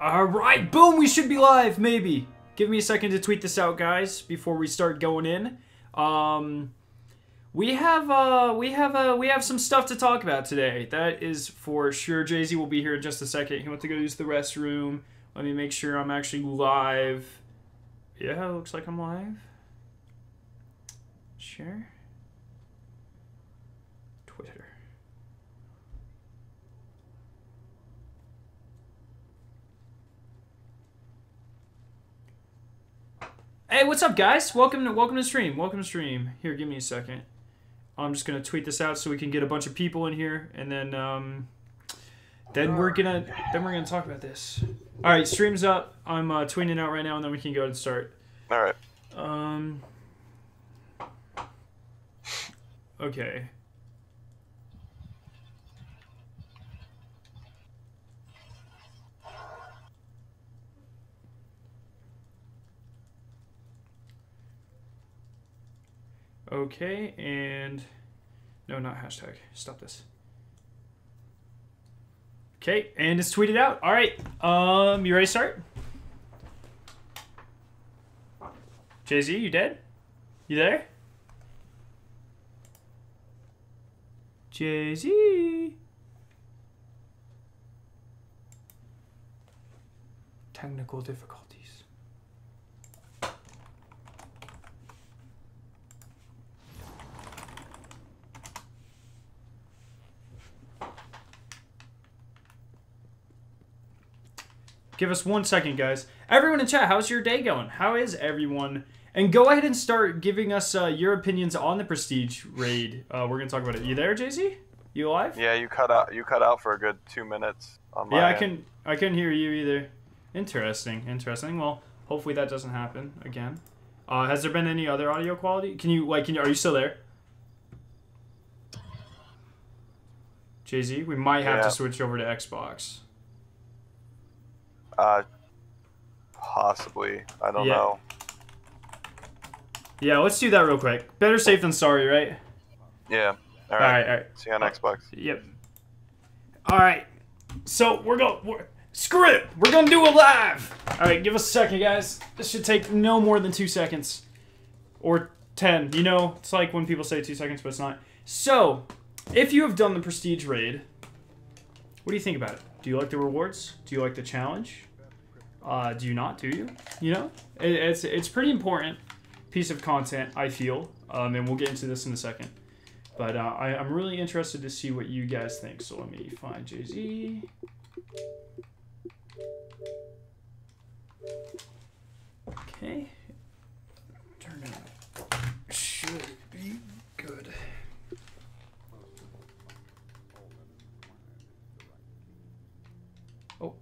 Alright, boom, we should be live, maybe. Give me a second to tweet this out, guys, before we start going in. We have some stuff to talk about today. That is for sure. Jay-Z will be here in just a second. He went to go use the restroom. Let me make sure I'm actually live. Yeah, it looks like I'm live. Share. Twitter. Hey, what's up, guys? Welcome to stream. Welcome to stream. Here, give me a second. I'm just gonna tweet this out so we can get a bunch of people in here, and then we're gonna talk about this. All right, stream's up. I'm tweeting out right now, and then we can go ahead and start. All right. Okay. Okay, and no, not hashtag. Stop this. Okay, and it's tweeted out. All right, you ready to start? Jay-Z, you dead? You there? Jay-Z. Technical difficulties. Give us 1 second, guys. Everyone in chat, how's your day going? How is everyone? And go ahead and start giving us your opinions on the Prestige raid. We're gonna talk about it. You there, Jay-Z? You alive? Yeah, you cut out for a good 2 minutes on my end. I couldn't hear you either. Interesting. Well, hopefully that doesn't happen again. Has there been any other audio quality? Are you still there? Jay-Z, we might have to switch over to Xbox. Possibly. I don't know. Yeah, let's do that real quick. Better safe than sorry, right? Yeah. All right. See you on Xbox. Yep. All right. So screw it. We're gonna do it live. All right, give us a second, guys. This should take no more than 2 seconds, or 10. You know, it's like when people say 2 seconds, but it's not. So, if you have done the Prestige raid, what do you think about it? Do you like the rewards? Do you like the challenge? Do you not? Do you? You know, it's pretty important piece of content, I feel, and we'll get into this in a second. But I'm really interested to see what you guys think. So let me find Jay-Z. Okay. Turn it on. Should be good. Oh.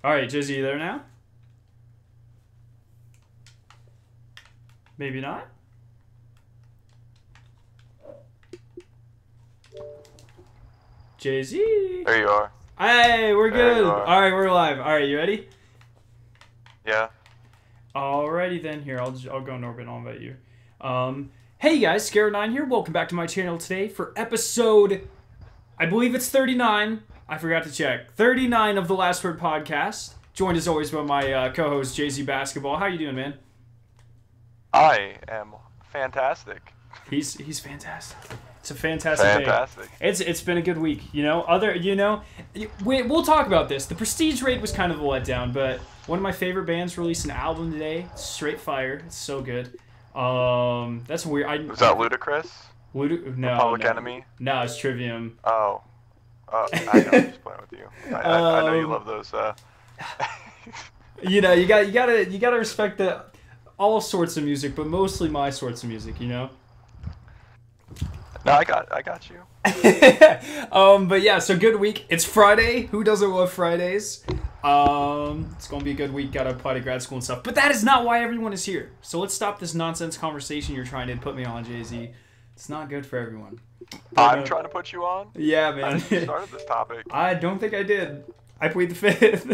All right, Jay-Z, you there now? Maybe not. Jay-Z. There you are. Hey, we're good. All right, we're live. All right, you ready? Yeah. Alrighty then. Here, I'll go in orbit. I'll invite you. Hey guys, Scarab9 here. Welcome back to my channel today for episode, I believe it's 39. I forgot to check. 39 of the Last Word podcast. Joined as always by my co-host Jay-Z Basketball. How you doing, man? I am fantastic. He's fantastic. It's a fantastic day. It's been a good week, you know. We'll talk about this. The Prestige raid was kind of a letdown, but one of my favorite bands released an album today. Straight fire. It's so good. That's weird. Was that Ludacris? No. Public Enemy? No, it's Trivium. Oh. I know. I'm just playing with you. I know you love those. You know, you gotta respect all sorts of music, but mostly my sorts of music. You know. No, I got you. But yeah, so good week. It's Friday. Who doesn't love Fridays? It's gonna be a good week. Gotta apply to grad school and stuff. But that is not why everyone is here. So let's stop this nonsense conversation you're trying to put me on, Jay-Z. It's not good for everyone. But, I'm trying to put you on? Yeah, man. I started this topic. I don't think I did. I plead the fifth.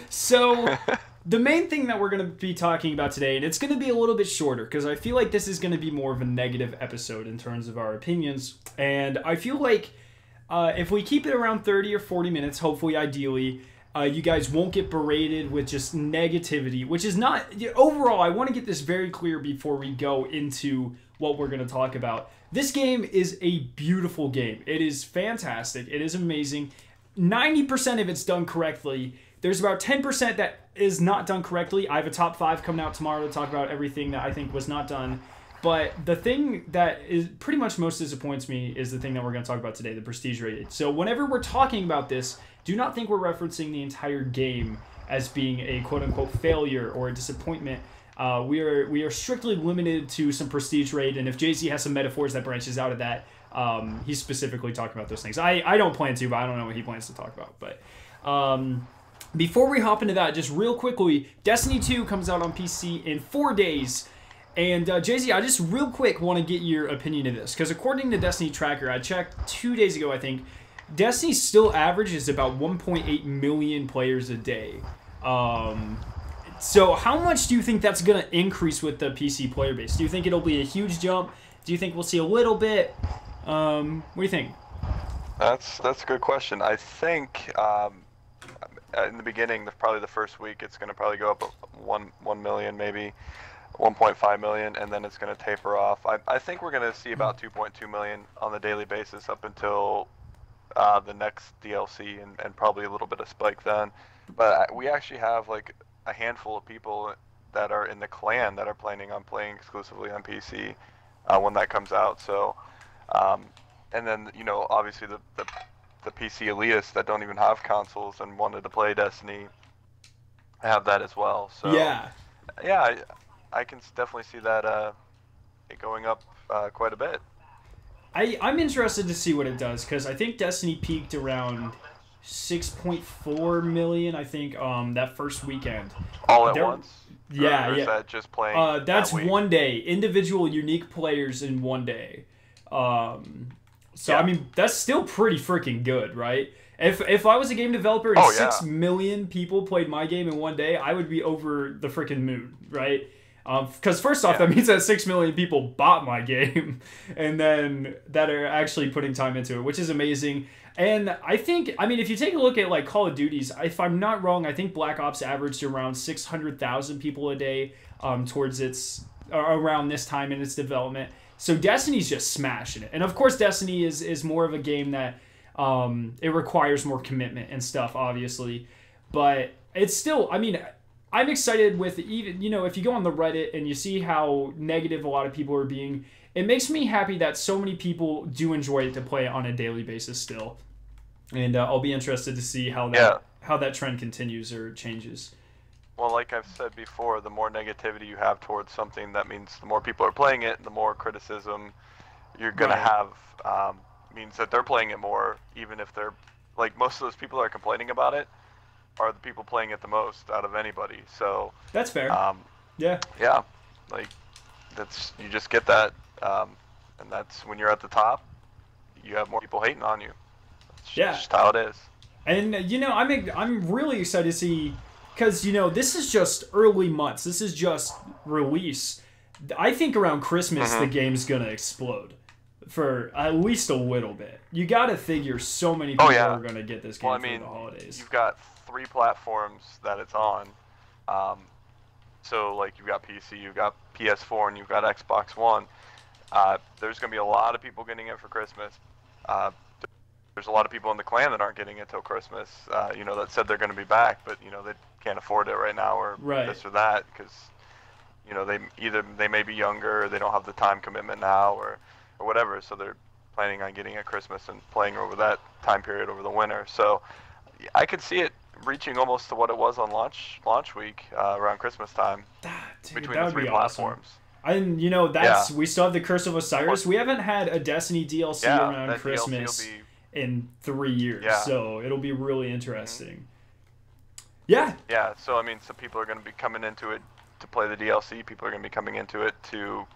So, the main thing that we're going to be talking about today, and it's going to be a little bit shorter, because I feel like this is going to be more of a negative episode in terms of our opinions, and I feel like if we keep it around 30 or 40 minutes, hopefully, ideally, you guys won't get berated with just negativity, which is not... Overall, I want to get this very clear before we go into what we're going to talk about. This game is a beautiful game. It is fantastic. It is amazing. 90% of it's done correctly. There's about 10% that is not done correctly. I have a top 5 coming out tomorrow to talk about everything that I think was not done. But the thing that is pretty much most disappoints me is the thing that we're going to talk about today, the prestige rated. So whenever we're talking about this, do not think we're referencing the entire game as being a quote-unquote failure or a disappointment. We are strictly limited to some prestige rate, and if Jay-Z has some metaphors that branches out of that, he's specifically talking about those things. I don't plan to, but I don't know what he plans to talk about. But before we hop into that, just real quickly, Destiny 2 comes out on PC in 4 days. And Jay-Z, I just real quick want to get your opinion of this, because according to Destiny Tracker, I checked 2 days ago, I think, Destiny still averages about 1.8 million players a day. So how much do you think that's going to increase with the PC player base? Do you think it'll be a huge jump? Do you think we'll see a little bit? What do you think? That's a good question. I think in the beginning, probably the first week, it's going to probably go up 1 million, maybe 1.5 million, and then it's going to taper off. I think we're going to see about 2.2 million on the daily basis up until the next DLC, and probably a little bit of spike then. But we actually have like a handful of people that are in the clan that are planning on playing exclusively on PC when that comes out. So, and then obviously the PC elitists that don't even have consoles and wanted to play Destiny have that as well. So yeah, I can definitely see that it going up quite a bit. I'm interested to see what it does, because I think Destiny peaked around 6.4 million, I think, that first weekend. All at once? Yeah, or is yeah. that just playing that's that week? 1 day. Individual unique players in 1 day. So, yeah. I mean, that's still pretty freaking good, right? If I was a game developer and 6 million people played my game in 1 day, I would be over the freaking moon, right? Because first off, that means that 6 million people bought my game, and then that are actually putting time into it, which is amazing. And I think, I mean, if you take a look at like Call of Duty's, if I'm not wrong, I think Black Ops averaged around 600,000 people a day towards its around this time in its development. So Destiny's just smashing it, and of course, Destiny is more of a game that it requires more commitment and stuff, obviously, but it's still, I mean, I'm excited with even, if you go on the Reddit and you see how negative a lot of people are being, it makes me happy that so many people do enjoy it to play it on a daily basis still. And I'll be interested to see how that trend continues or changes. Well, like I've said before, the more negativity you have towards something, that means the more people are playing it, the more criticism you're going to have. Means that they're playing it more, even if they're, like, most of those people that are complaining about it are the people playing it the most out of anybody. So that's fair. Yeah, like you just get that, and that's when you're at the top, you have more people hating on you. That's just how it is. And I'm really excited to see, because this is just early months. This is just release. I think around Christmas the game's gonna explode for at least a little bit. You gotta figure so many people are gonna get this game for the holidays. You've got 3 platforms that it's on. So like you've got PC, you've got PS4, and you've got Xbox One. There's going to be a lot of people getting it for Christmas. There's a lot of people in the clan that aren't getting it till Christmas, that said they're going to be back, but they can't afford it right now, or this or that, because they may be younger, or they don't have the time commitment now, or whatever, so they're planning on getting it Christmas and playing over that time period over the winter. So I could see it reaching almost to what it was on launch week around Christmas time. Between the 3 platforms. And we still have the Curse of Osiris. We haven't had a Destiny DLC around Christmas in 3 years, so it'll be really interesting. Yeah, so I mean, some people are going to be coming into it to play the DLC. People are going to be coming into it to,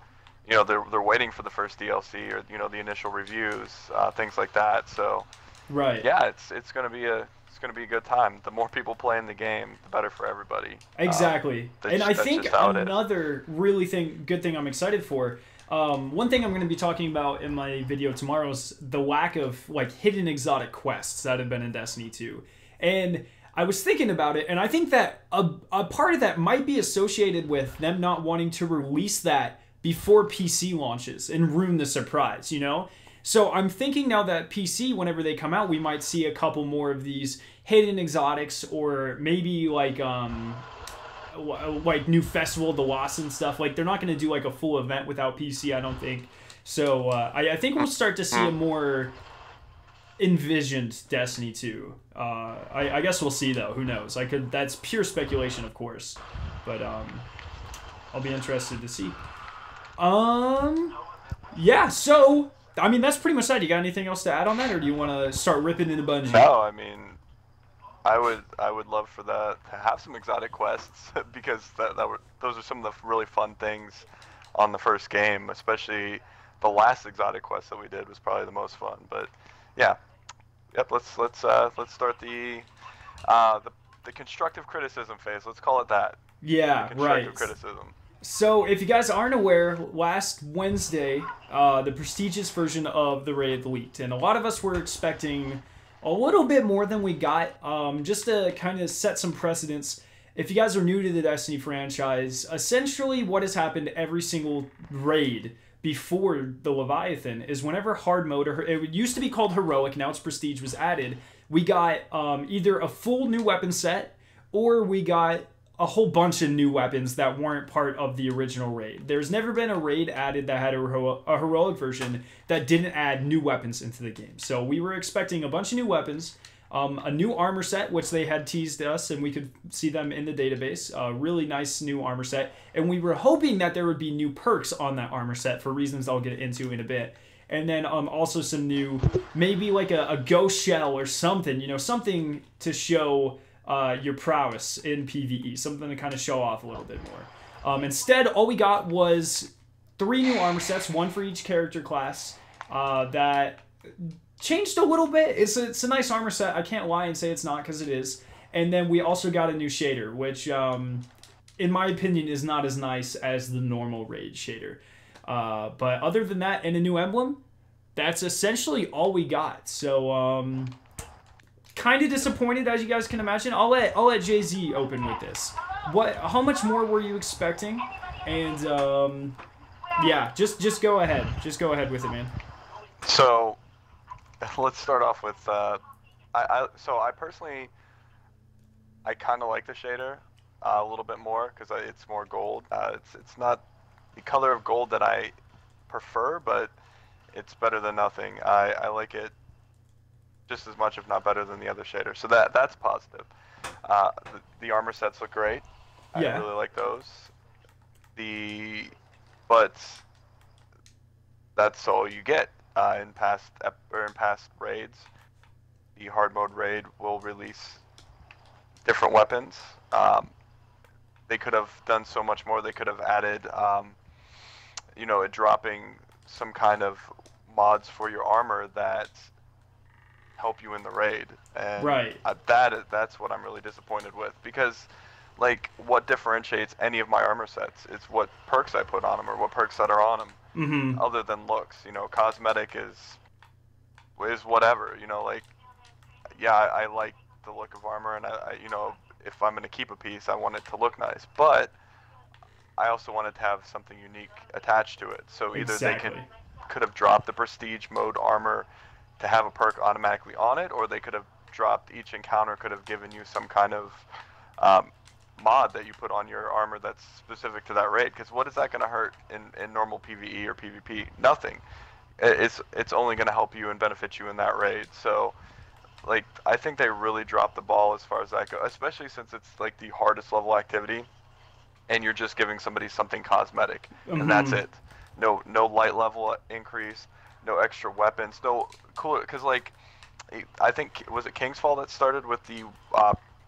they're waiting for the first DLC, or the initial reviews, things like that. So it's going to be a good time. The more people playing the game, the better for everybody. Exactly. And I think another really good thing I'm excited for, One thing I'm going to be talking about in my video tomorrow is the lack of like hidden exotic quests that have been in Destiny 2. And I was thinking about it, and I think that a part of that might be associated with them not wanting to release that before PC launches and ruin the surprise, you know? So I'm thinking now that PC, whenever they come out, we might see a couple more of these hidden exotics, or maybe like new Festival of the Lost and stuff. Like, they're not going to do like a full event without PC, I don't think. So I think we'll start to see a more envisioned Destiny 2. I guess we'll see, though. Who knows? That's pure speculation, of course. But I'll be interested to see. Yeah, so I mean, that's pretty much that. You got anything else to add on that, or do you want to start ripping into Bungie? No, I mean, I would love for that to have some exotic quests because those are some of the really fun things on the first game. Especially the last exotic quest that we did was probably the most fun. But yeah, yep. Let's start the constructive criticism phase. Let's call it that. Yeah, constructive criticism. So, if you guys aren't aware, last Wednesday, the prestigious version of the raid leaked, and a lot of us were expecting a little bit more than we got. Just to kind of set some precedents, if you guys are new to the Destiny franchise, essentially what has happened every single raid before the Leviathan is whenever hard mode, or it used to be called heroic, now it's prestige, was added, we got either a full new weapon set, or we got a whole bunch of new weapons that weren't part of the original raid. There's never been a raid added that had a heroic version that didn't add new weapons into the game. So we were expecting a bunch of new weapons, a new armor set, which they had teased us, and we could see them in the database. A really nice new armor set. And we were hoping that there would be new perks on that armor set for reasons I'll get into in a bit. And then also some new, maybe like a ghost shell or something, you know, something to show your prowess in PvE, something to kind of show off a little bit more. Instead, all we got was 3 new armor sets, 1 for each character class, that changed a little bit. It's a nice armor set. I can't lie and say it's not, because it is. And then we also got a new shader, which, in my opinion, is not as nice as the normal raid shader. But other than that, and a new emblem, that's essentially all we got. So, kind of disappointed, as you guys can imagine. I'll let Jay-Z open with this. How much more were you expecting? And yeah, just go ahead. Just go ahead with it, man. So let's start off with I personally kind of like the shader a little bit more because it's more gold. It's not the color of gold that I prefer, but it's better than nothing. I like it just as much, if not better, than the other shader. So that's positive. The armor sets look great. Yeah. I really like those. But that's all you get in past raids. The hard mode raid will release different weapons. They could have done so much more. They could have added, you know, dropping some kind of mods for your armor that help you in the raid, and right. That's what I'm really disappointed with, because like, what differentiates any of my armor sets? It's what perks I put on them, or what perks that are on them, other than looks. You know, cosmetic is whatever. You know, like, yeah, I like the look of armor, and I you know, if I'm gonna keep a piece, I want it to look nice, but I also want it to have something unique attached to it. So either they could have dropped the prestige mode armor to have a perk automatically on it, or they could have dropped, each encounter could have given you some kind of mod that you put on your armor that's specific to that raid. Because what is that going to hurt in normal PvE or PvP? Nothing. It's only going to help you and benefit you in that raid. So, like, I think they really dropped the ball as far as that goes, especially since it's like the hardest level activity, and you're just giving somebody something cosmetic, and that's it. No light level increase. No extra weapons, no cool, because like, I think, was it King's Fall that started with the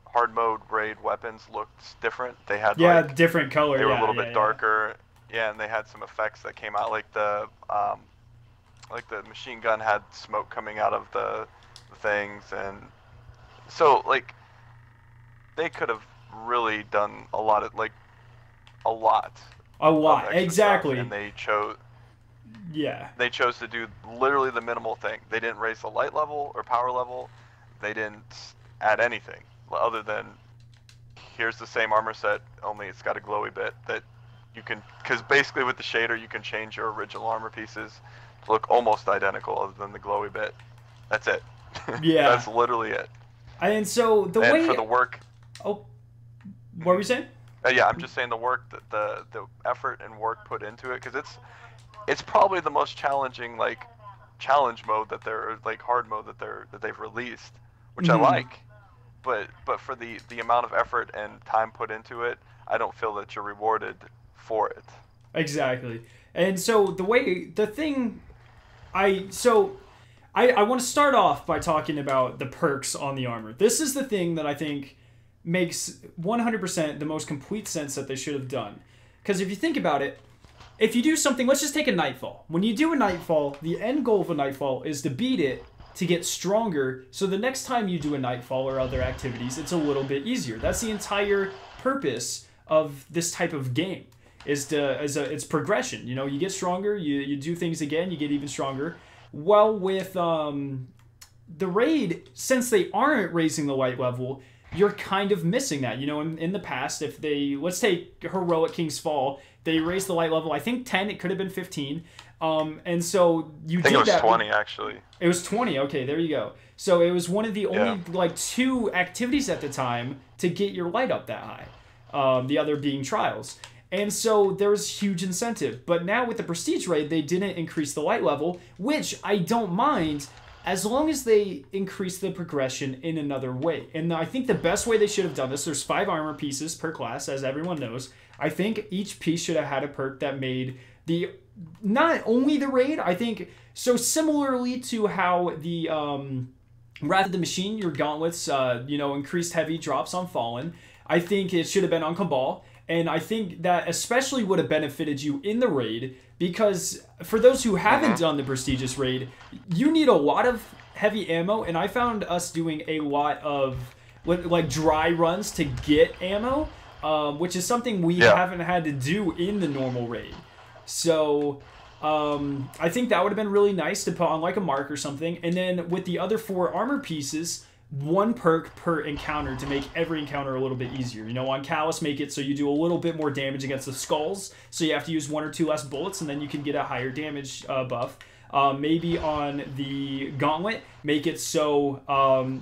hard mode raid weapons looked different? They had like, different color. They were a little bit darker, yeah, and they had some effects that came out, like the machine gun had smoke coming out of the things, and so like, they could have really done a lot, exactly, stuff, and they chose. Yeah. They chose to do literally the minimal thing. They didn't raise the light level or power level. They didn't add anything other than here's the same armor set, only it's got a glowy bit that you can, because basically with the shader you can change your original armor pieces to look almost identical other than the glowy bit. That's it. Yeah. That's literally it. And so the and way for the work. Oh, what were you saying? Yeah, I'm just saying the work, the effort and work put into it, because it's probably the most challenging challenge mode that they're hard mode that they've released, which I like. But for the amount of effort and time put into it, I don't feel that you're rewarded for it. Exactly. And so I want to start off by talking about the perks on the armor. This is the thing that I think makes 100% the most complete sense that they should have done. Because if you think about it, if you do something, let's just take a Nightfall. When you do a Nightfall, the end goal of a Nightfall is to beat it, to get stronger, so the next time you do a Nightfall or other activities, it's a little bit easier. That's the entire purpose of this type of game, it's progression. You know, you get stronger, you do things again, you get even stronger. Well, with the raid, since they aren't raising the light level, you're kind of missing that. You know, in the past, if let's take Heroic King's Fall, they raised the light level, I think 10, it could have been 15. And so you did that. I think it was 20, actually. It was 20, okay, there you go. So it was one of the only, 2 activities at the time to get your light up that high. The other being Trials. And so there was huge incentive. But now with the Prestige raid, they didn't increase the light level, which I don't mind, as long as they increase the progression in another way. And I think the best way they should have done this, there's 5 armor pieces per class, as everyone knows. I think each piece should have had a perk that made not only the raid, I think, so similarly to how the Wrath of the Machine, your gauntlets, increased heavy drops on Fallen, I think it should have been on Cabal. And I think that especially would have benefited you in the raid, because for those who haven't done the prestigious raid, you need a lot of heavy ammo, and I found us doing a lot of dry runs to get ammo, which is something we haven't had to do in the normal raid. So I think that would have been really nice to put on like a mark or something. And then with the other 4 armor pieces, 1 perk per encounter to make every encounter a little bit easier. You know, on Callus, make it so you do a little bit more damage against the skulls, so you have to use 1 or 2 less bullets, and then you can get a higher damage buff. Maybe on the Gauntlet, make it so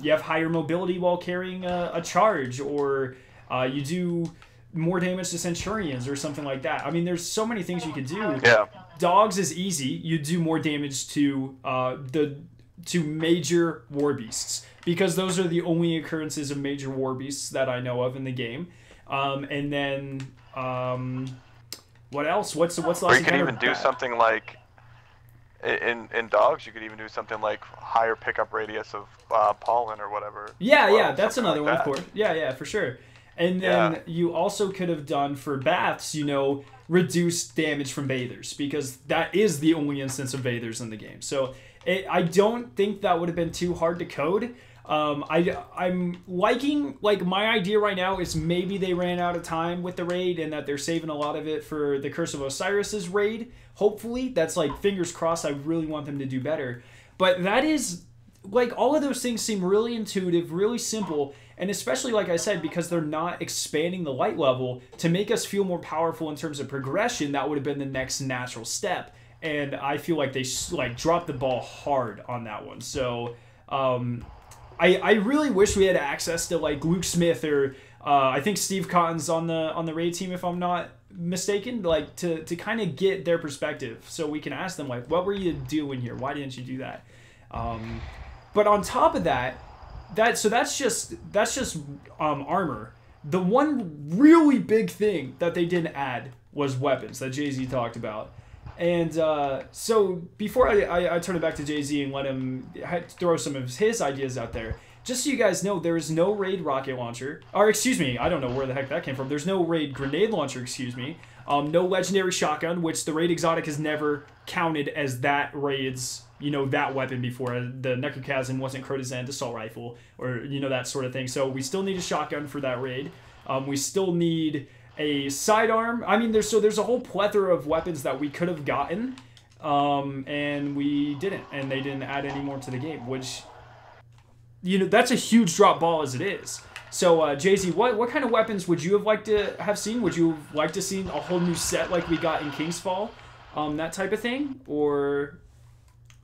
you have higher mobility while carrying a charge, or you do more damage to Centurions or something like that. I mean, there's so many things you could do. Yeah. Dogs is easy. You do more damage to major war beasts, because those are the only occurrences of major war beasts that I know of in the game. And then what else? What's the last? Or you could even do something like in dogs. You could even do something like higher pickup radius of pollen or whatever. Yeah, that's another one, of course. Yeah, for sure. And then you also could have done for baths, reduced damage from bathers, because that is the only instance of bathers in the game. So I don't think that would have been too hard to code. I'm liking, my idea right now is maybe they ran out of time with the raid and that they're saving a lot of it for the Curse of Osiris's raid. Hopefully, that's fingers crossed. I really want them to do better. But that is, all of those things seem really intuitive, really simple, and especially, like I said, because they're not expanding the light level to make us feel more powerful in terms of progression, that would have been the next natural step. And I feel like they dropped the ball hard on that one. So I really wish we had access to Luke Smith or I think Steve Cotton's on the raid team, if I'm not mistaken, to kind of get their perspective, so we can ask them what were you doing here? Why didn't you do that? But on top of that, that's just armor. The one really big thing that they didn't add was weapons that Jay-Z talked about. And so before I turn it back to Jay-Z and let him throw some of his ideas out there, just so you guys know, there is no raid rocket launcher. Or excuse me, I don't know where the heck that came from. There's no raid grenade launcher, excuse me. No legendary shotgun, which the raid exotic has never counted as that raid's, that weapon before. The Necrochasm wasn't Crotazan's assault rifle, or, that sort of thing. So we still need a shotgun for that raid. We still need a sidearm. I mean, there's a whole plethora of weapons that we could have gotten and we didn't, and they didn't add any more to the game, which, you know, that's a huge drop ball as it is. So, Jay-Z, what kind of weapons would you have liked to have seen? Would you have liked to see a whole new set like we got in King's Fall? That type of thing? Or,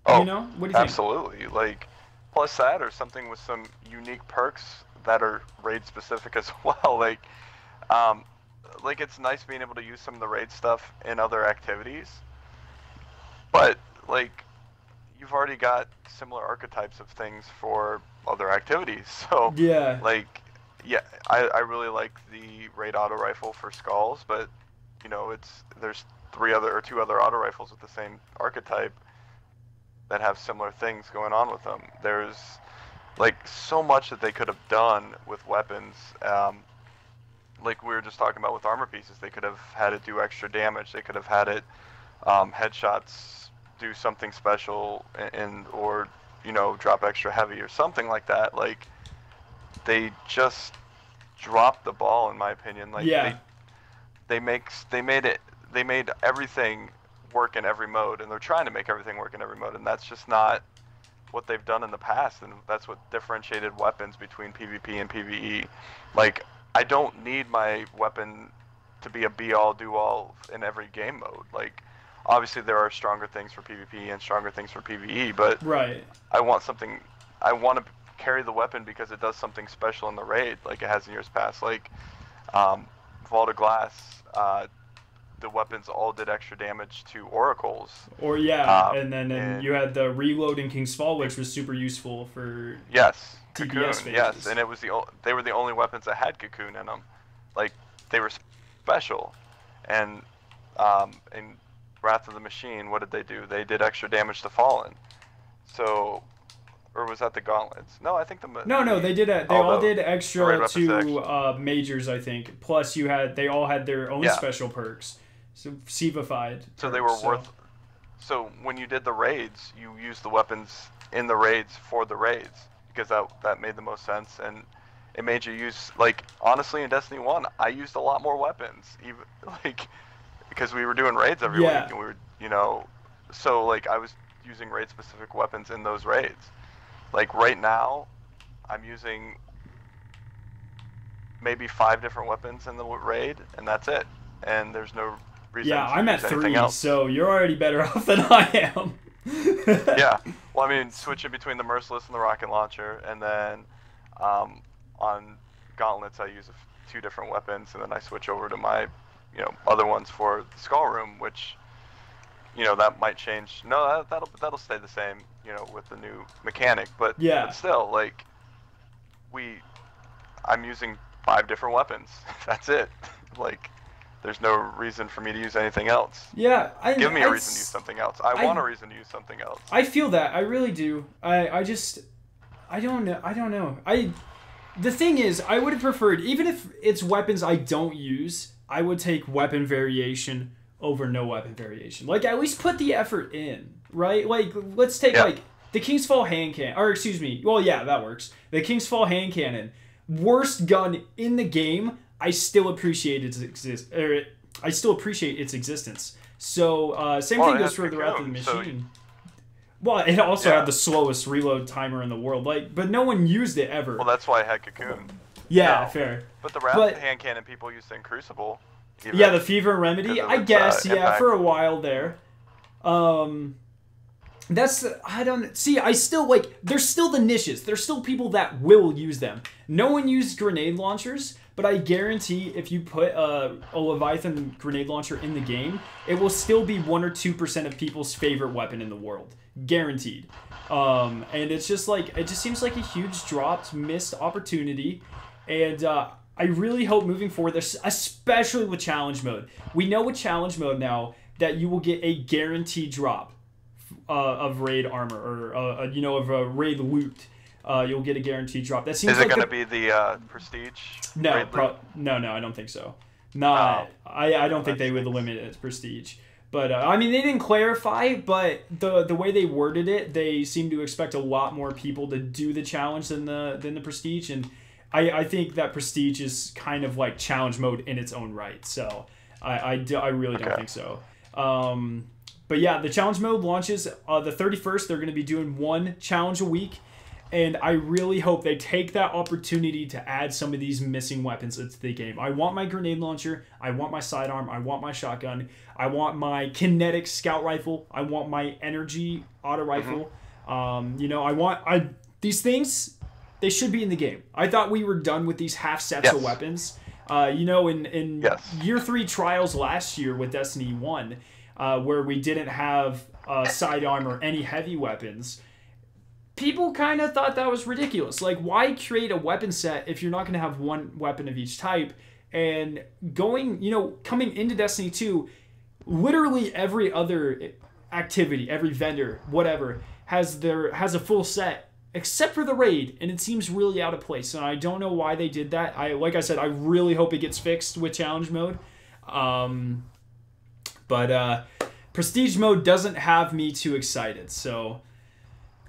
you know, what do you think? Absolutely. Like, plus that or something with some unique perks that are raid specific as well. Like it's nice being able to use some of the raid stuff in other activities. But, like, you've already got similar archetypes of things for other activities. So, yeah. Like, yeah, I really like the raid auto rifle for skulls, but, you know, there's two other auto rifles with the same archetype that have similar things going on with them. There's, like, so much that they could have done with weapons. Like we were just talking about with armor pieces, they could have had it do extra damage. They could have had it headshots do something special or, you know, drop extra heavy or something like that. Like, they just dropped the ball, in my opinion. Like, yeah. they made everything work in every mode, and they're trying to make everything work in every mode, and that's just not what they've done in the past, and that's what differentiated weapons between PvP and PvE. Like, I don't need my weapon to be a be-all, do-all in every game mode. Like, obviously there are stronger things for PvP and stronger things for PvE, but right. I want to carry the weapon because it does something special in the raid, like it has in years past. Like, Vault of Glass, the weapons all did extra damage to oracles. Or yeah, and then you had the reload in King's Fall, which was super useful for Cocoon, TPS phases. yes, and they were the only weapons that had Cocoon in them. Like, they were special. And in Wrath of the Machine, what did they do? They did extra damage to Fallen. So, or was that the Gauntlets? No, I think No, they did. They all did extra to majors, I think. Plus, they all had their own special perks, so Sivified. So they were worth. So when you did the raids, you used the weapons in the raids for the raids because that made the most sense, and it made you use, like, honestly, in Destiny 1, I used a lot more weapons, even because we were doing raids every week, and we were, you know, so like I was using raid specific weapons in those raids. Like, right now, I'm using maybe 5 different weapons in the raid, and that's it. And there's no reason to I'm at use 3, else. so you're already better off than I am. Yeah. Well, I mean, switching between the Merciless and the Rocket Launcher, and then on Gauntlets, I use 2 different weapons, and then I switch over to my, you know, other ones for the Skull Room, which, you know, that might change. No, that'll stay the same, you know, with the new mechanic. But still, like, I'm using 5 different weapons. That's it. Like, there's no reason for me to use anything else. Yeah, give me a reason to use something else. I want a reason to use something else. I feel that. I really do. I don't know. The thing is, I would have preferred, even if it's weapons I don't use, I would take weapon variation over no weapon variation. Like, at least put the effort in, right? Like, let's take, like, the King's Fall hand cannon, or excuse me, well, yeah, that works. The King's Fall hand cannon, worst gun in the game, I still appreciate its existence. So, same thing goes for the Wrath of the Machine. Well, it also had the slowest reload timer in the world, like, but no one used it ever. Well, that's why I had Cocoon. Yeah, fair. But the Wrath hand cannon people used in Crucible. Yeah, the Fever and Remedy, I guess, for a while there. I still, like, there's still the niches. There's still people that will use them. No one used grenade launchers, but I guarantee if you put a Leviathan grenade launcher in the game, it will still be 1 or 2% of people's favorite weapon in the world. Guaranteed. And it's just like, it just seems like a huge dropped, missed opportunity. And I really hope moving forward, especially with challenge mode. We know with challenge mode now that you will get a guaranteed drop of raid armor, or of raid loot. You'll get a guaranteed drop. That seems. Is it going to be the prestige? No, I don't think so. I don't think they would limit it to prestige. But I mean, they didn't clarify, but the way they worded it, they seem to expect a lot more people to do the challenge than the prestige, and I think that prestige is kind of like challenge mode in its own right. So I really don't think so. But yeah, the challenge mode launches the 31st. They're going to be doing 1 challenge a week. And I really hope they take that opportunity to add some of these missing weapons into the game. I want my grenade launcher. I want my sidearm. I want my shotgun. I want my kinetic scout rifle. I want my energy auto rifle. You know, these things, they should be in the game. I thought we were done with these half sets of weapons. You know, in year 3 trials last year with Destiny 1, where we didn't have sidearm or any heavy weapons, people kind of thought that was ridiculous. Like, why create a weapon set if you're not going to have 1 weapon of each type? And coming into Destiny 2, literally every other activity, every vendor, whatever, has a full set, except for the raid, and it seems really out of place. And I don't know why they did that. Like I said, I really hope it gets fixed with challenge mode. But prestige mode doesn't have me too excited, so...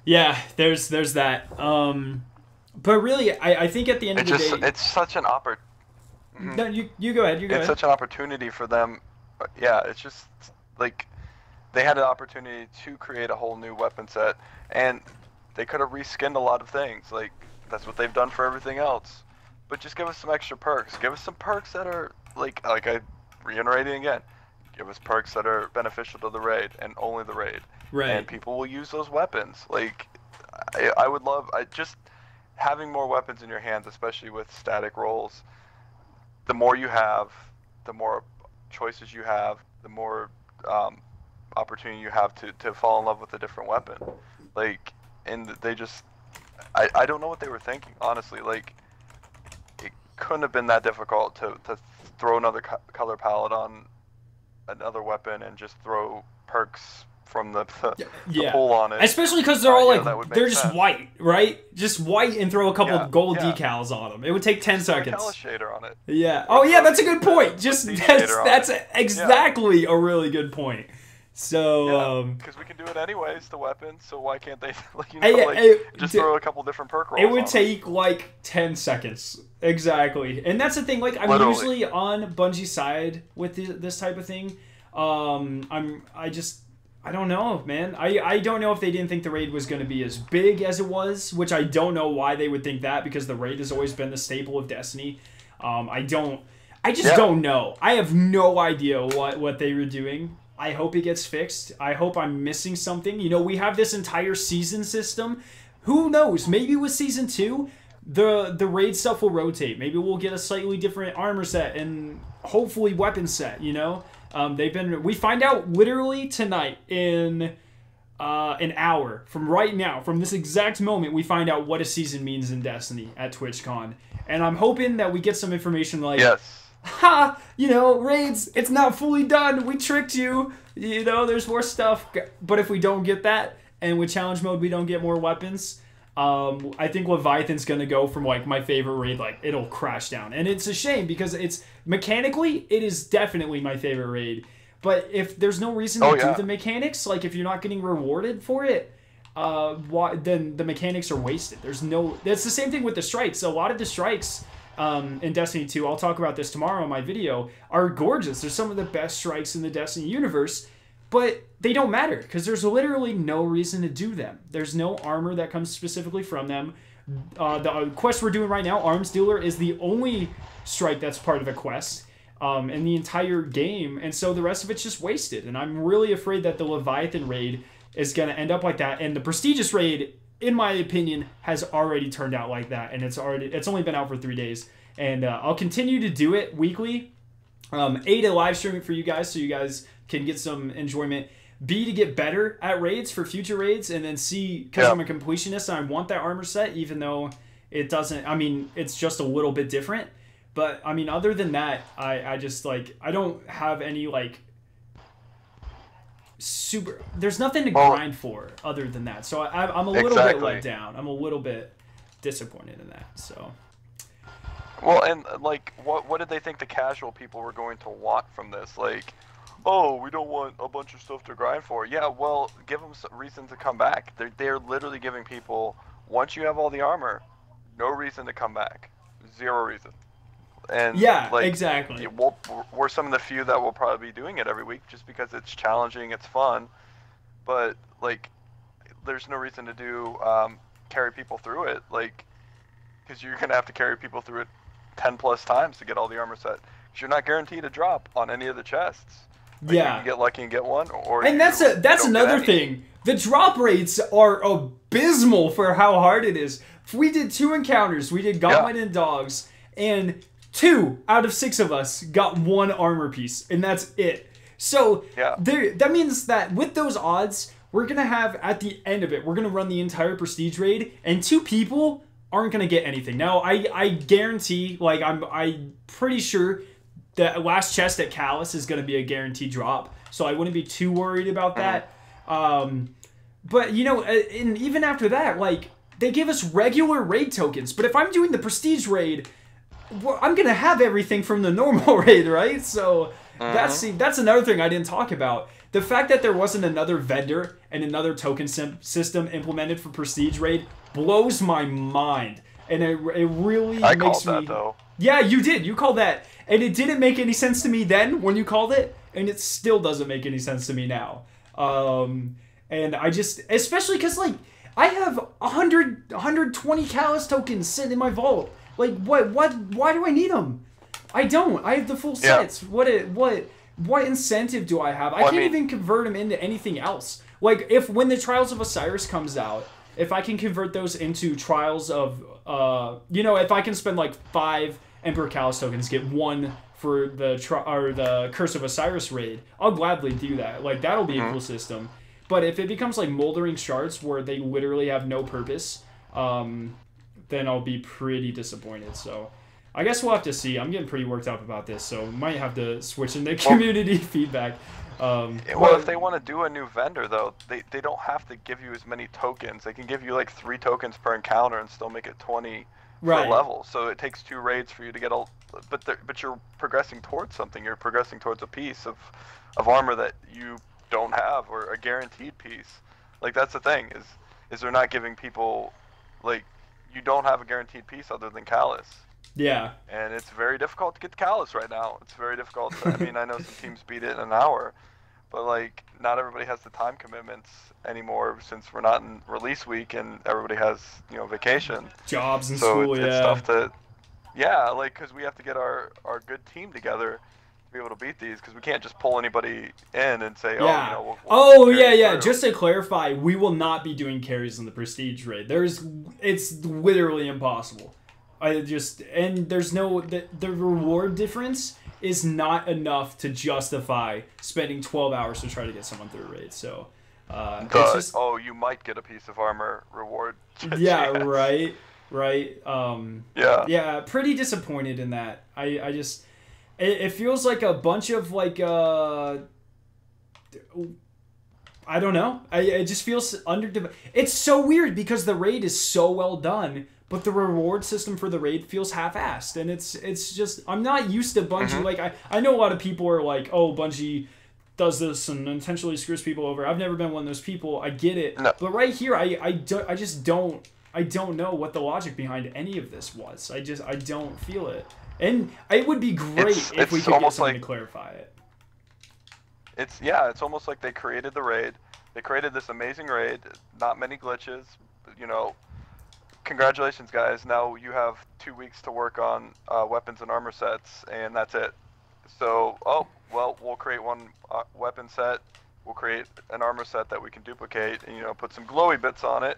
Yeah, there's that. But really, I think at the end of the day... It's such an opportunity. No, you go ahead. It's such an opportunity for them. Yeah, it's just like they had an opportunity to create a whole new weapon set, and they could have reskinned a lot of things. Like, that's what they've done for everything else. But just give us some extra perks. Give us some perks that are, like I reiterating again, give us perks that are beneficial to the raid and only the raid. Right. And people will use those weapons. Like, I would love, just having more weapons in your hands, especially with static rolls. The more you have, the more choices you have, the more opportunity you have to fall in love with a different weapon. Like, and they just, I don't know what they were thinking, honestly. Like, it couldn't have been that difficult to throw another color palette on another weapon and just throw perks from the pull on it. Especially because they're all they're just white, right? Just white, and throw a couple of gold decals on them. It would take 10 seconds. Color shader on it. Yeah. Oh yeah, that's a good point. Just that's exactly a really good point. So because we can do it anyways, the weapons. So why can't they just throw a couple different perk rolls? It would take like 10 seconds exactly, and that's the thing. Like, I'm usually on Bungie's side with this type of thing. I don't know, man. I don't know if they didn't think the raid was going to be as big as it was, which I don't know why they would think that, because the raid has always been the staple of Destiny. I just don't know. I have no idea what they were doing. I hope it gets fixed. I hope I'm missing something. You know, we have this entire season system. Who knows? Maybe with Season 2, the raid stuff will rotate. Maybe we'll get a slightly different armor set and hopefully weapon set, you know? We find out literally tonight in an hour from right now, from this exact moment, we find out what a season means in Destiny at TwitchCon. And I'm hoping that we get some information like, ha, you know, raids, it's not fully done. We tricked you. You know, there's more stuff. But if we don't get that, and with challenge mode we don't get more weapons, I think Leviathan's going to go from, like, my favorite raid, like, it'll crash down. And it's a shame, because it's, mechanically, it is definitely my favorite raid. But if there's no reason to do the mechanics, like, if you're not getting rewarded for it, then the mechanics are wasted. It's the same thing with the strikes. A lot of the strikes in Destiny 2, I'll talk about this tomorrow in my video, are gorgeous. They're some of the best strikes in the Destiny universe. But they don't matter, because there's literally no reason to do them. There's no armor that comes specifically from them. The quest we're doing right now, Arms Dealer, is the only strike that's part of a quest in the entire game. And so the rest of it's just wasted. And I'm really afraid that the Leviathan raid is going to end up like that. And the prestigious raid, in my opinion, has already turned out like that. And it's only been out for 3 days. And I'll continue to do it weekly. A, to live stream it for you guys, so you guys can get some enjoyment. B, to get better at raids for future raids. And then C, because I'm a completionist and I want that armor set, even though it doesn't, I mean, it's just a little bit different. But, I mean, other than that, I just, like, I don't have any, like, there's nothing to grind for other than that. So I'm a little bit let down. I'm a little bit disappointed in that, so... Well, and, like, what did they think the casual people were going to want from this? Like, oh, we don't want a bunch of stuff to grind for. Yeah, well, give them some reason to come back. They're literally giving people, once you have all the armor, no reason to come back. Zero reason. And yeah, like, exactly. We're some of the few that will probably be doing it every week just because it's challenging, it's fun. But like, there's no reason to do carry people through it, like, because you're gonna have to carry people through it 10 plus times to get all the armor set. Because you're not guaranteed a drop on any of the chests. Like, yeah, you can get lucky and get one, or and that's another thing. The drop rates are abysmal for how hard it is. We did 2 encounters. We did Gauntlet and Dogs, and 2 out of 6 of us got 1 armor piece, and that's it. So that means that with those odds, we're gonna have at the end of it, we're gonna run the entire prestige raid, and 2 people aren't gonna get anything. Now, I guarantee, like, I'm pretty sure the last chest at Callus is going to be a guaranteed drop, so I wouldn't be too worried about that. But, you know, and even after that, like, they give us regular raid tokens, but if I'm doing the prestige raid, I'm going to have everything from the normal raid, right? So that's another thing I didn't talk about. The fact that there wasn't another vendor and another token system implemented for prestige raid blows my mind. And it really I makes called me... that, though. Yeah, you did. You called that. And it didn't make any sense to me then when you called it, and it still doesn't make any sense to me now. And I just... Especially because, like, I have 120 Callus tokens sitting in my vault. Like, why do I need them? I don't. I have the full sets. What incentive do I have? I can't even convert them into anything else. Like, when the Trials of Osiris comes out, if I can convert those into Trials of, you know, if I can spend like 5 Emperor Callus tokens, get 1 for the Curse of Osiris raid, I'll gladly do that. Like, that'll be a cool system. But if it becomes like Moldering Shards where they literally have no purpose, then I'll be pretty disappointed. So I guess we'll have to see. I'm getting pretty worked up about this, so might have to switch into community feedback. Well, if they want to do a new vendor, though, they don't have to give you as many tokens. They can give you like 3 tokens per encounter and still make it 20 per level. So it takes 2 raids for you to get all. But you're progressing towards something. You're progressing towards a piece of armor that you don't have, or a guaranteed piece. Like, that's the thing, is they're not giving people, like, you don't have a guaranteed piece other than Callus. Yeah. And it's very difficult to get Callus right now. It's very difficult. I mean, I know some teams beat it in an hour, but, like, not everybody has the time commitments anymore since we're not in release week and everybody has, you know, vacation. Jobs and school, it's tough to, like, because we have to get our good team together to be able to beat these, because we can't just pull anybody in and say, we'll through. Just to clarify, we will not be doing carries in the prestige raid. It's literally impossible. There's no, the reward difference is not enough to justify spending 12 hours to try to get someone through a raid. So, it's just, you might get a piece of armor reward. Yeah, right. Yeah, pretty disappointed in that. It feels like a bunch of, like, I don't know. It just feels it's so weird because the raid is so well done, but the reward system for the raid feels half-assed, and it's just, I'm not used to Bungie. Like, I know a lot of people are like, oh, Bungie does this and intentionally screws people over. I've never been one of those people. I get it. No. But right here, I just don't know what the logic behind any of this was. I don't feel it. And it would be great if we could get someone to clarify it. It's almost like they created the raid. They created this amazing raid, not many glitches, you know. Congratulations, guys. Now you have 2 weeks to work on weapons and armor sets, and that's it. So, we'll create one weapon set. We'll create an armor set that we can duplicate, and, you know, put some glowy bits on it.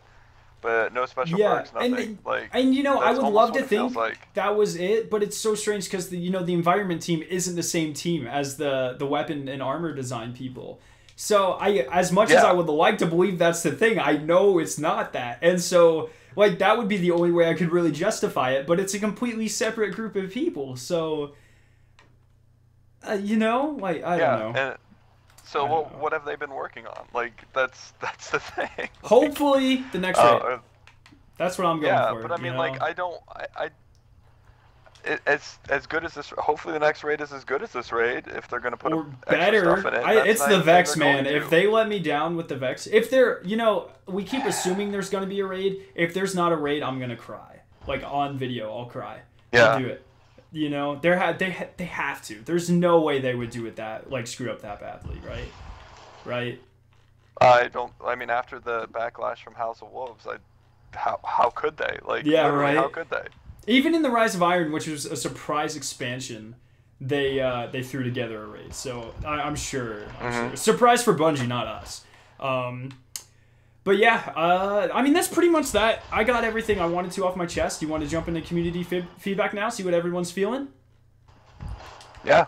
But no special perks, nothing. And you know, I would love to think that was it, but it's so strange because the environment team isn't the same team as the weapon and armor design people. So as much as I would like to believe that's the thing, I know it's not that. And so, like, that would be the only way I could really justify it, but it's a completely separate group of people. So, I don't know. And so what have they been working on? Like, that's the thing. Hopefully the next raid. That's what I'm going for. Yeah, but I mean, as good as this. Hopefully the next raid is as good as this raid. If they're going to put extra stuff in it. It's the Vex, man. If they let me down with the Vex, if they're, we keep assuming there's going to be a raid. If there's not a raid, I'm going to cry. Like, on video, I'll cry. Yeah. I'll do it. You know, they have to. There's no way they would do it that, like, screw up that badly, right? Right? I mean, after the backlash from House of Wolves, how could they? Like, yeah, literally, right? how could they? Even in the Rise of Iron, which was a surprise expansion, they threw together a raid. So I'm sure. Surprise for Bungie, not us. But yeah, I mean, that's pretty much that. I got everything I wanted to off my chest. You want to jump into community feedback now? See what everyone's feeling? Yeah.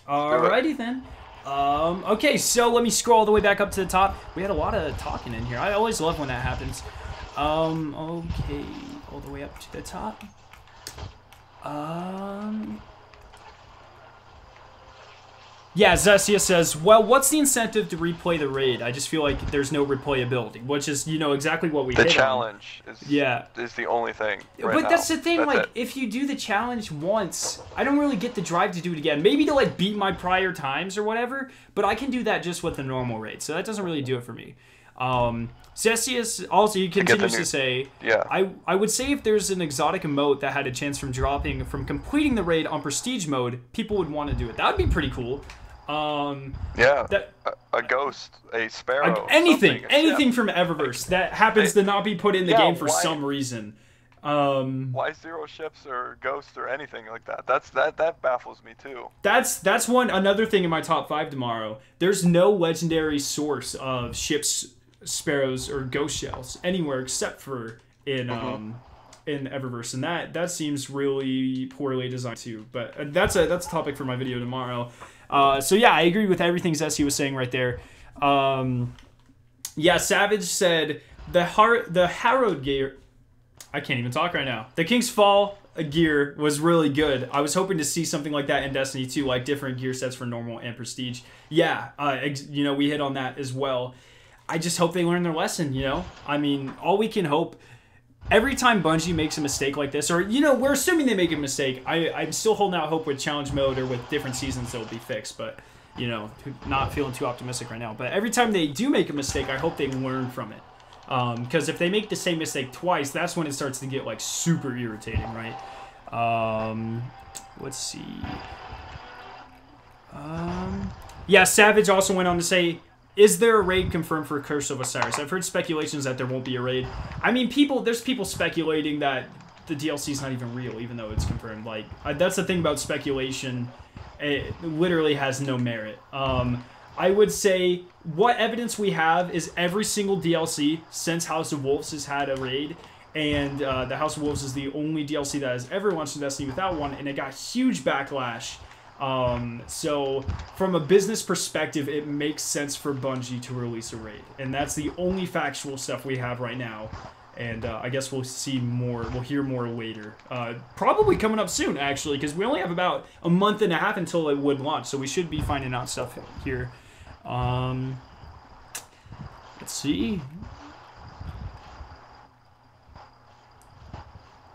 Alrighty then. Okay, so let me scroll all the way back up to the top. We had a lot of talking in here. I always love when that happens. Okay, all the way up to the top. Yeah, Zesia says, well, what's the incentive to replay the raid? I just feel like there's no replayability, which is, you know, exactly what we hit on. The challenge is the only thing right But now. that's the thing, that's like, it. if you do the challenge once, I don't really get the drive to do it again. Maybe to, like, beat my prior times or whatever, but I can do that just with the normal raid, so that doesn't really do it for me. Cesius also, he continues to say, I would say if there's an exotic emote that had a chance from completing the raid on prestige mode, people would want to do it. That would be pretty cool. A ghost, a sparrow, anything from Eververse that happens to not be put in the game for some reason. Why zero ships or ghosts or anything like that? That baffles me too. That's another thing in my top 5 tomorrow. There's no legendary source of ships, sparrows, or ghost shells anywhere except for in Eververse, and that seems really poorly designed too. But that's a topic for my video tomorrow. So yeah, I agree with everything Zessie was saying right there. Yeah, Savage said the Harrowed gear. I can't even talk right now. The King's Fall gear was really good. I was hoping to see something like that in Destiny 2, like different gear sets for normal and prestige. Yeah, you know, we hit on that as well. I just hope they learn their lesson, you know? I mean, all we can hope, every time Bungie makes a mistake like this, or, you know, we're assuming they make a mistake, I'm still holding out hope with challenge mode or with different seasons they'll be fixed, but, you know, not feeling too optimistic right now. But every time they do make a mistake, I hope they learn from it. Because if they make the same mistake twice, that's when it starts to get, like, super irritating, right? Let's see. Yeah, Savage also went on to say, is there a raid confirmed for Curse of Osiris? I've heard speculations that there won't be a raid. I mean, there's people speculating that the DLC is not even real, even though it's confirmed. Like, that's the thing about speculation. It literally has no merit. I would say what evidence we have is every single DLC since House of Wolves has had a raid, and the House of Wolves is the only DLC that has ever launched in Destiny without one, and it got huge backlash. So from a business perspective, it makes sense for Bungie to release a raid, and that's the only factual stuff we have right now. And I guess we'll see more. We'll hear more later. Probably coming up soon, actually, because we only have about a month and a half until it would launch, so we should be finding out stuff here. Let's see.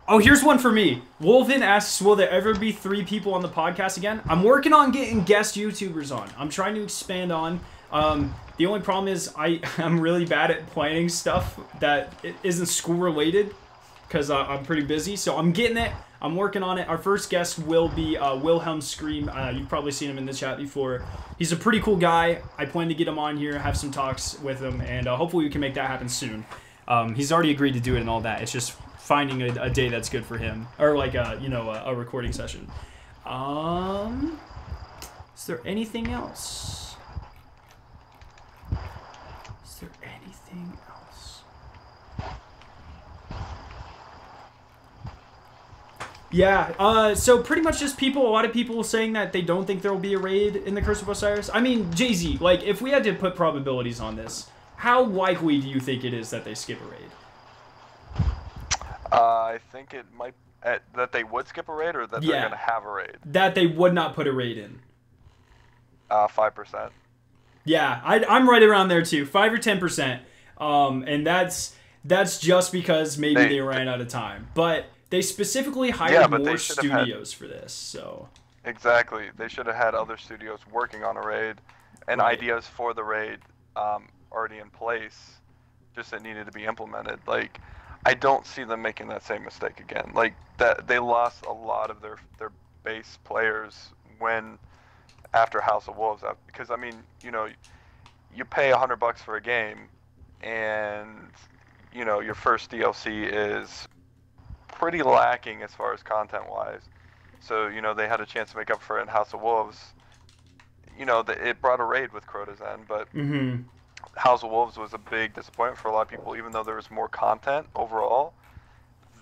Oh, here's one for me. Wolven asks, will there ever be 3 people on the podcast again? I'm working on getting guest YouTubers on. I'm trying to expand on. The only problem is I'm really bad at planning stuff that isn't school related because I'm pretty busy. So I'm getting it. I'm working on it. Our first guest will be Wilhelm Scream. You've probably seen him in the chat before. He's a pretty cool guy. I plan to get him on here, have some talks with him, and hopefully we can make that happen soon. He's already agreed to do it and all that. It's just finding a day that's good for him, or like a recording session. Is there anything else? Is there anything else? Yeah, so pretty much just a lot of people saying that they don't think there will be a raid in the Curse of Osiris. I mean, Jay-Z, like, if we had to put probabilities on this, how likely do you think it is that they skip a raid? I think it might that they would skip a raid, or that they're gonna have a raid. That they would not put a raid in. 5%. Yeah, I'm right around there too, 5 or 10%. And that's just because maybe they ran out of time. But they specifically hired more studios for this, so. Exactly, they should have had other studios working on a raid, and ideas for the raid already in place. Just that needed to be implemented. Like, I don't see them making that same mistake again. Like, that they lost a lot of their base players when after House of Wolves out, because I mean, you know, you pay $100 for a game, and you know your first DLC is pretty lacking as far as content wise. So you know they had a chance to make up for it in House of Wolves. You know, it brought a raid with Crota's End, but House of Wolves was a big disappointment for a lot of people. Even though there was more content overall,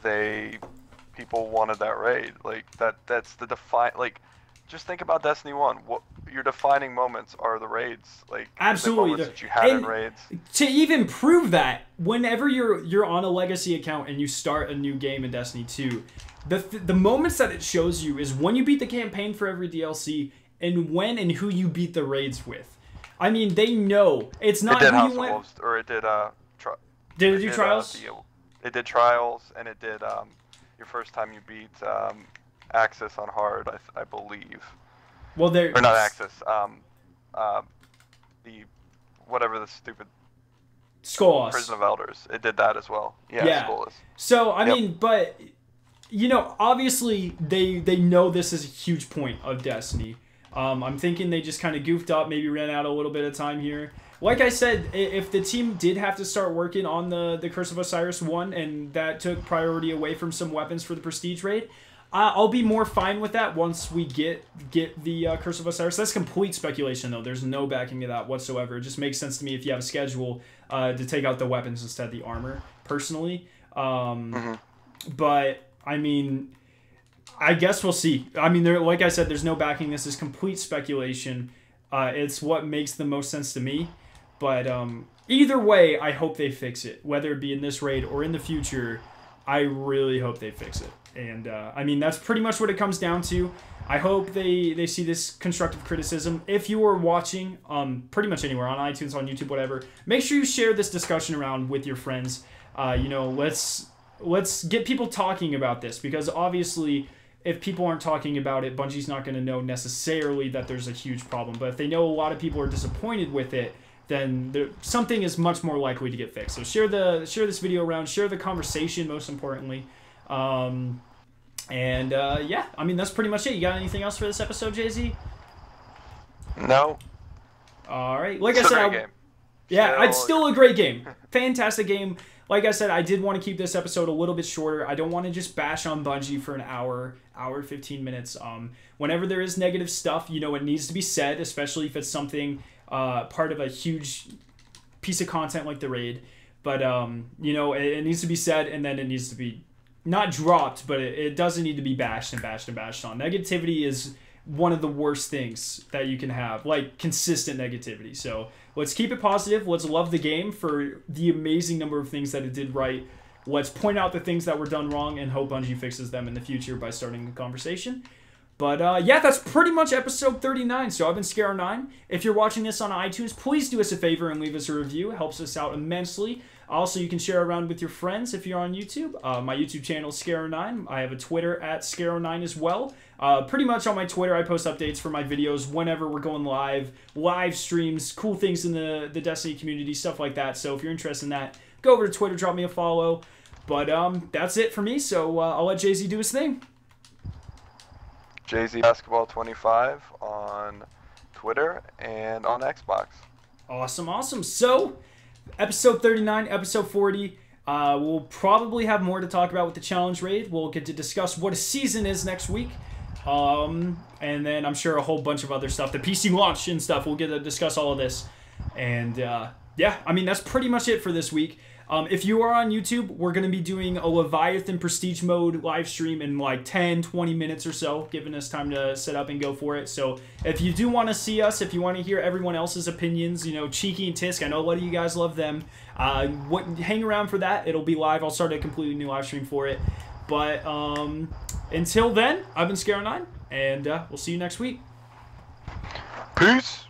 people wanted that raid. Like that's the like. Just think about Destiny 1. What your defining moments are the raids, like absolutely the moments that you had in raids. To even prove that, whenever you're on a legacy account and you start a new game in Destiny 2, the moments that it shows you is when you beat the campaign for every DLC and when and who you beat the raids with. I mean, they know it's not. It did who House you of went... Wolves, or it did Did it do trials? It did trials, and it did your first time you beat Axis on hard, I believe. Well, there or not Axis. The whatever the stupid Skolas. Prison of Elders. It did that as well. Yeah. Skolas. So I mean, but you know, obviously they know this is a huge point of Destiny. I'm thinking they just kind of goofed up, maybe ran out a little bit of time here. Like I said, if the team did have to start working on the Curse of Osiris 1 and that took priority away from some weapons for the Prestige raid, I'll be more fine with that once we get the Curse of Osiris. That's complete speculation, though. There's no backing to that whatsoever. It just makes sense to me if you have a schedule to take out the weapons instead of the armor, personally. But, I mean, I guess we'll see. I mean, like I said, there's no backing. This is complete speculation. It's what makes the most sense to me. But either way, I hope they fix it. Whether it be in this raid or in the future, I really hope they fix it. And, I mean, that's pretty much what it comes down to. I hope they see this constructive criticism. If you are watching, pretty much anywhere, on iTunes, on YouTube, whatever, make sure you share this discussion around with your friends. You know, let's get people talking about this, because obviously, if people aren't talking about it, Bungie's not going to know necessarily that there's a huge problem. But if they know a lot of people are disappointed with it, then something is much more likely to get fixed. So share this video around, share the conversation, most importantly. Yeah, I mean, that's pretty much it. You got anything else for this episode, Jay-Z? No. All right. Like I said, it's still a great game. Fantastic game. Like I said, I did want to keep this episode a little bit shorter. I don't want to just bash on Bungie for an hour 15 minutes. Whenever there is negative stuff, you know, it needs to be said, especially if it's something part of a huge piece of content like the raid. But, you know, it needs to be said, and then it needs to be not dropped, but it doesn't need to be bashed and bashed and bashed on. Negativity is one of the worst things that you can have, like consistent negativity. So let's keep it positive. Let's love the game for the amazing number of things that it did right. Let's point out the things that were done wrong and hope Bungie fixes them in the future by starting a conversation. But yeah, that's pretty much episode 39. So I've been Scare9. If you're watching this on iTunes, please do us a favor and leave us a review. It helps us out immensely. Also, you can share around with your friends if you're on YouTube. My YouTube channel is Scare9. I have a Twitter at Scare9 as well. Pretty much on my Twitter, I post updates for my videos whenever we're going live streams, cool things in the Destiny community, stuff like that. So if you're interested in that, go over to Twitter, drop me a follow. But that's it for me, so I'll let Jay-Z do his thing. Jay-Z Basketball 25 on Twitter and on Xbox. Awesome, awesome. So, episode 39, episode 40. We'll probably have more to talk about with the challenge raid. We'll get to discuss what a season is next week. And then I'm sure a whole bunch of other stuff. The PC launch and stuff. We'll get to discuss all of this. And yeah, I mean, that's pretty much it for this week. If you are on YouTube, we're going to be doing a Leviathan Prestige Mode live stream in like 10-20 minutes or so, giving us time to set up and go for it. So if you do want to see us, if you want to hear everyone else's opinions, you know, Cheeky and Tisk, I know a lot of you guys love them. Hang around for that. It'll be live. I'll start a completely new live stream for it. But until then, I've been Scare9, and we'll see you next week. Peace.